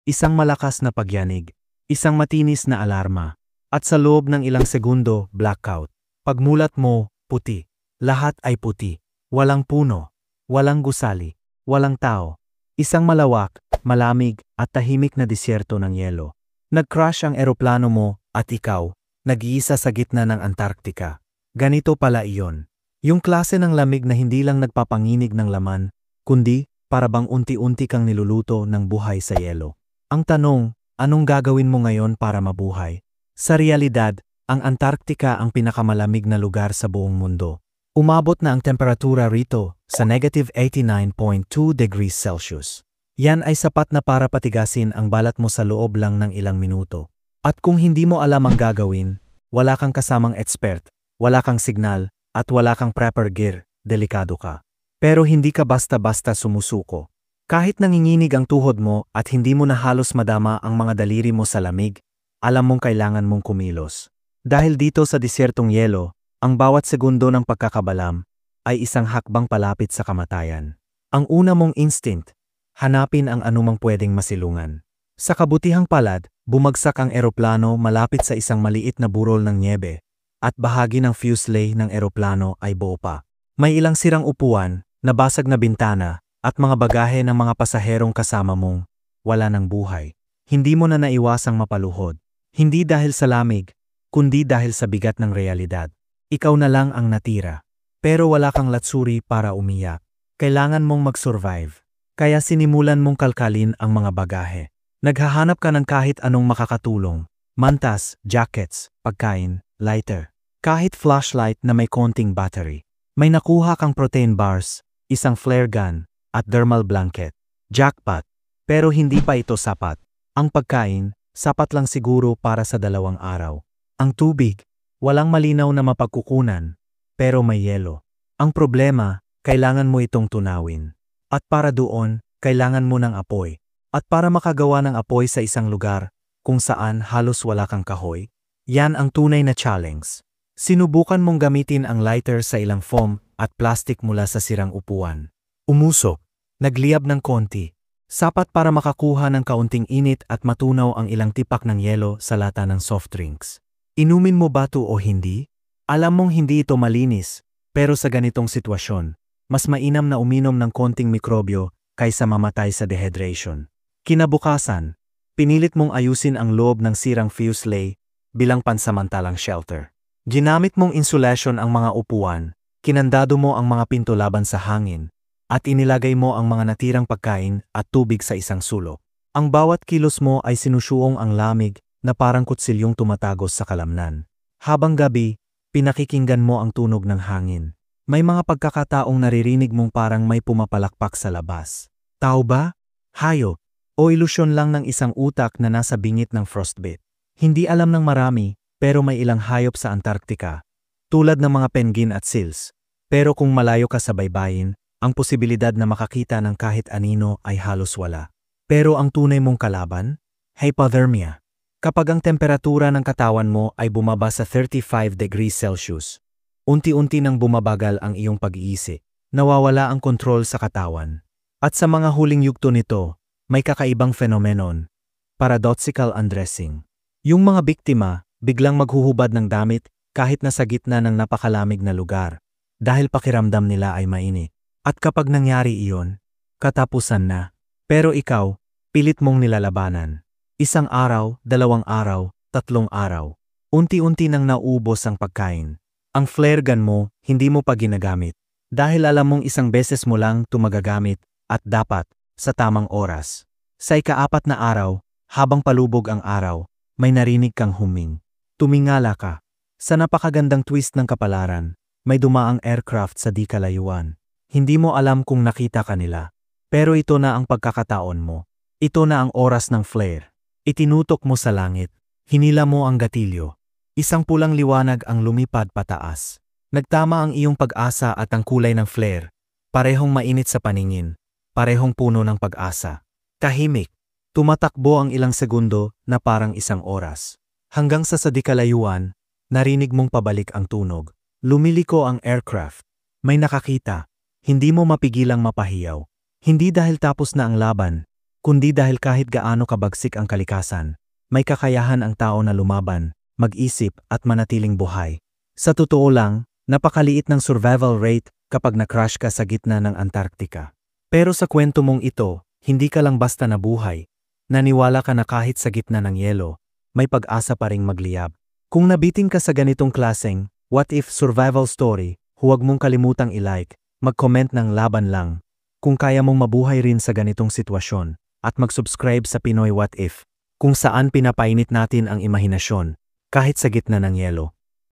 isang malakas na pagyanig, isang matinis na alarma, at sa loob ng ilang segundo, blackout. Pagmulat mo, puti. Lahat ay puti. Walang puno, walang gusali, walang tao. Isang malawak, malamig, at tahimik na disyerto ng yelo. Nag-crash ang eroplano mo, at ikaw, nag-iisa sa gitna ng Antarctica. Ganito pala iyon. Yung klase ng lamig na hindi lang nagpapanginig ng laman, kundi para bang unti-unti kang niluluto ng buhay sa yelo. Ang tanong, anong gagawin mo ngayon para mabuhay? Sa realidad, ang Antarctica ang pinakamalamig na lugar sa buong mundo. Umabot na ang temperatura rito sa -89.2 degrees Celsius. Yan ay sapat na para patigasin ang balat mo sa loob lang ng ilang minuto. At kung hindi mo alam ang gagawin, wala kang kasamang expert, wala kang signal, at wala kang prepper gear, delikado ka. Pero hindi ka basta-basta sumusuko. Kahit nanginginig ang tuhod mo at hindi mo na halos madama ang mga daliri mo sa lamig, alam mong kailangan mong kumilos. Dahil dito sa disyertong yelo, ang bawat segundo ng pagkakabalam ay isang hakbang palapit sa kamatayan. Ang una mong instinct, hanapin ang anumang pwedeng masilungan. Sa kabutihang palad, bumagsak ang eroplano malapit sa isang maliit na burol ng nyebe, at bahagi ng fuselage ng eroplano ay buo pa. May ilang sirang upuan, nabasag na bintana, at mga bagahe ng mga pasaherong kasama mong wala ng buhay. Hindi mo na naiwasang mapaluhod. Hindi dahil sa lamig, kundi dahil sa bigat ng realidad. Ikaw na lang ang natira. Pero wala kang latsuri para umiyak. Kailangan mong mag-survive. Kaya sinimulan mong kalkalin ang mga bagahe. Naghahanap ka ng kahit anong makakatulong. Mantas, jackets, pagkain, lighter. Kahit flashlight na may konting battery. May nakuha kang protein bars, isang flare gun, at thermal blanket. Jackpot. Pero hindi pa ito sapat. Ang pagkain, sapat lang siguro para sa 2 araw. Ang tubig, walang malinaw na mapagkukunan, pero may yelo. Ang problema, kailangan mo itong tunawin. At para doon, kailangan mo ng apoy. At para makagawa ng apoy sa isang lugar, kung saan halos wala kang kahoy, yan ang tunay na challenge. Sinubukan mong gamitin ang lighter sa ilang foam at plastic mula sa sirang upuan. Umusok, nagliyab ng konti. Sapat para makakuha ng kaunting init at matunaw ang ilang tipak ng yelo sa lata ng soft drinks. Inumin mo ba ito o hindi? Alam mong hindi ito malinis, pero sa ganitong sitwasyon, mas mainam na uminom ng konting mikrobyo kaysa mamatay sa dehydration. Kinabukasan, pinilit mong ayusin ang loob ng sirang fuselage bilang pansamantalang shelter. Ginamit mong insulation ang mga upuan, kinandado mo ang mga pinto laban sa hangin, at inilagay mo ang mga natirang pagkain at tubig sa isang sulok. Ang bawat kilos mo ay sinusuong ang lamig na parang kutsilyong tumatagos sa kalamnan. Habang gabi, pinakikinggan mo ang tunog ng hangin. May mga pagkakataong naririnig mong parang may pumapalakpak sa labas. Tao ba? Hayop? O ilusyon lang ng isang utak na nasa bingit ng frostbite? Hindi alam ng marami, pero may ilang hayop sa Antarctica, tulad ng mga penguin at seals. Pero kung malayo ka sa baybayin, ang posibilidad na makakita ng kahit anino ay halos wala. Pero ang tunay mong kalaban? Hypothermia. Kapag ang temperatura ng katawan mo ay bumaba sa 35 degrees Celsius, unti-unti nang bumabagal ang iyong pag-iisip, nawawala ang kontrol sa katawan. At sa mga huling yugto nito, may kakaibang phenomenon, paradoxical undressing. Yung mga biktima, biglang maghuhubad ng damit kahit nasa gitna ng napakalamig na lugar dahil pakiramdam nila ay mainit. At kapag nangyari iyon, katapusan na. Pero ikaw, pilit mong nilalabanan. 1 araw, 2 araw, 3 araw. Unti-unti nang naubos ang pagkain. Ang flare gun mo, hindi mo pa ginagamit. Dahil alam mong isang beses mo lang tumagagamit at dapat sa tamang oras. Sa ika-4 na araw, habang palubog ang araw, may narinig kang huming. Tumingala ka. Sa napakagandang twist ng kapalaran, may dumaang aircraft sa di kalayuan. Hindi mo alam kung nakita ka nila. Pero ito na ang pagkakataon mo. Ito na ang oras ng flare. Itinutok mo sa langit. Hinila mo ang gatilyo. Isang pulang liwanag ang lumipad pataas. Nagtama ang iyong pag-asa at ang kulay ng flare. Parehong mainit sa paningin. Parehong puno ng pag-asa. Tahimik. Tumatakbo ang ilang segundo na parang 1 oras. Hanggang sa di kalayuan, narinig mong pabalik ang tunog. Lumiliko ang aircraft. May nakakita. Hindi mo mapigilang mapahiyaw. Hindi dahil tapos na ang laban, kundi dahil kahit gaano kabagsik ang kalikasan, may kakayahan ang tao na lumaban, mag-isip at manatiling buhay. Sa totoo lang, napakaliit ng survival rate kapag na-crash ka sa gitna ng Antarctica. Pero sa kwento mong ito, hindi ka lang basta nabuhay. Naniwala ka na kahit sa gitna ng yelo, may pag-asa pa ring magliyab. Kung nabitin ka sa ganitong klaseng what if survival story, huwag mong kalimutang i-like, mag-comment ng laban lang, kung kaya mong mabuhay rin sa ganitong sitwasyon, at mag-subscribe sa Pinoy What If, kung saan pinapainit natin ang imahinasyon, kahit sa gitna ng yelo.